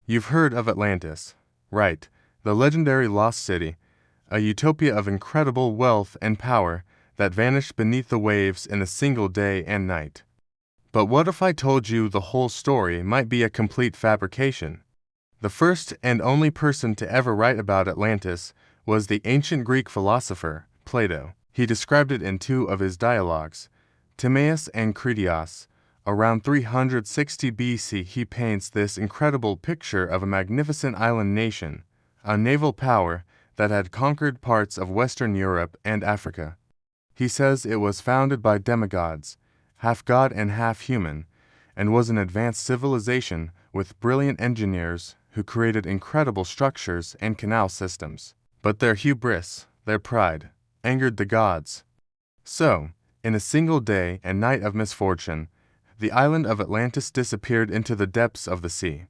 You've heard of Atlantis, right? The legendary lost city, a utopia of incredible wealth and power that vanished beneath the waves in a single day and night. But what if I told you the whole story might be a complete fabrication? The first and only person to ever write about Atlantis was the ancient Greek philosopher, Plato. He described it in two of his dialogues, Timaeus and Critias. Around 360 BC, he paints this incredible picture of a magnificent island nation, a naval power that had conquered parts of Western Europe and Africa. He says it was founded by demigods, half god and half human, and was an advanced civilization with brilliant engineers who created incredible structures and canal systems. But their hubris, their pride, angered the gods. So, in a single day and night of misfortune, the island of Atlantis disappeared into the depths of the sea.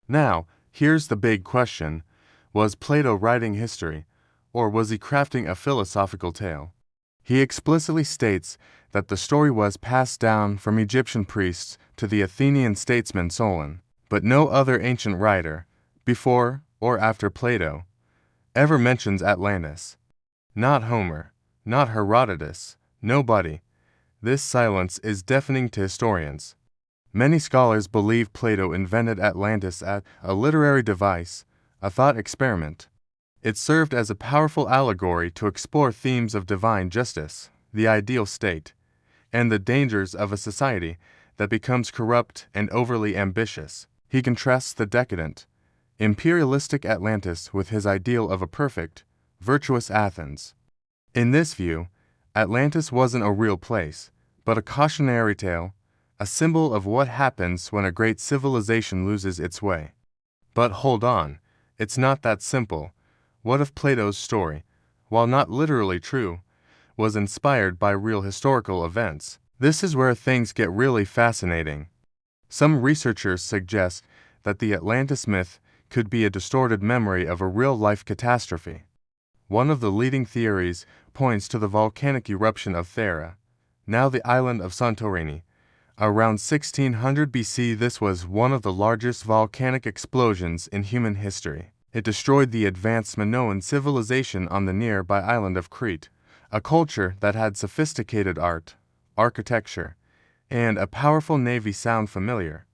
Now, here's the big question. Was Plato writing history, or was he crafting a philosophical tale? He explicitly states that the story was passed down from Egyptian priests to the Athenian statesman Solon, but no other ancient writer, before or after Plato, ever mentions Atlantis. Not Homer, not Herodotus, nobody. This silence is deafening to historians. Many scholars believe Plato invented Atlantis as a literary device, a thought experiment. It served as a powerful allegory to explore themes of divine justice, the ideal state, and the dangers of a society that becomes corrupt and overly ambitious. He contrasts the decadent, imperialistic Atlantis with his ideal of a perfect, virtuous Athens. In this view, Atlantis wasn't a real place, but a cautionary tale, a symbol of what happens when a great civilization loses its way. But hold on, it's not that simple. What if Plato's story, while not literally true, was inspired by real historical events? This is where things get really fascinating. Some researchers suggest that the Atlantis myth could be a distorted memory of a real-life catastrophe. One of the leading theories points to the volcanic eruption of Thera, now the island of Santorini. Around 1600 BC, this was one of the largest volcanic explosions in human history. It destroyed the advanced Minoan civilization on the nearby island of Crete, a culture that had sophisticated art, architecture, and a powerful navy. Sound familiar?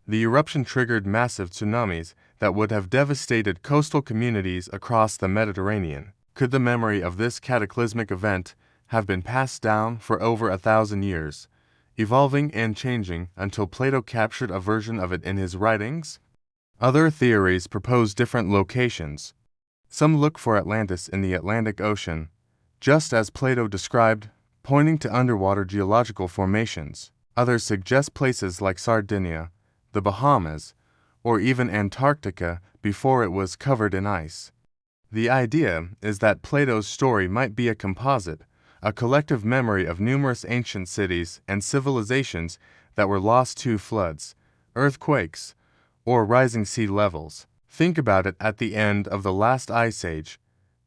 The eruption triggered massive tsunamis that would have devastated coastal communities across the Mediterranean. Could the memory of this cataclysmic event have been passed down for over 1,000 years, evolving and changing until Plato captured a version of it in his writings? Other theories propose different locations. Some look for Atlantis in the Atlantic Ocean, just as Plato described, pointing to underwater geological formations. Others suggest places like Sardinia, the Bahamas, or even Antarctica before it was covered in ice. The idea is that Plato's story might be a composite, a collective memory of numerous ancient cities and civilizations that were lost to floods, earthquakes, or rising sea levels. Think about it. At the end of the last ice age,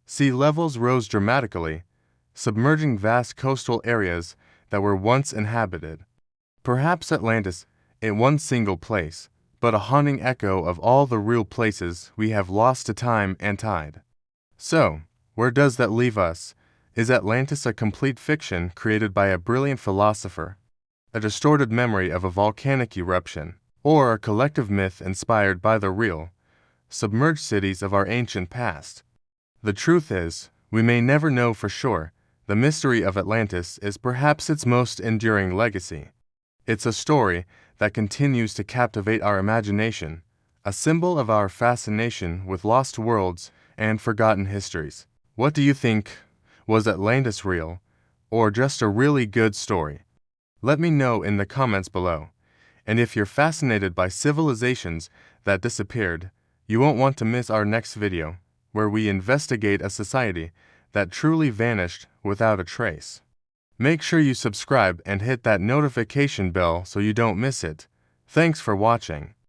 sea levels rose dramatically, submerging vast coastal areas that were once inhabited. Perhaps Atlantis in one single place, but a haunting echo of all the real places we have lost to time and tide. So, where does that leave us? Is Atlantis a complete fiction created by a brilliant philosopher, a distorted memory of a volcanic eruption, or a collective myth inspired by the real, submerged cities of our ancient past? The truth is, we may never know for sure. The mystery of Atlantis is perhaps its most enduring legacy. It's a story that continues to captivate our imagination, a symbol of our fascination with lost worlds and forgotten histories. What do you think? Was Atlantis real, or just a really good story? Let me know in the comments below. And if you're fascinated by civilizations that disappeared, you won't want to miss our next video, where we investigate a society that truly vanished without a trace. Make sure you subscribe and hit that notification bell so you don't miss it. Thanks for watching.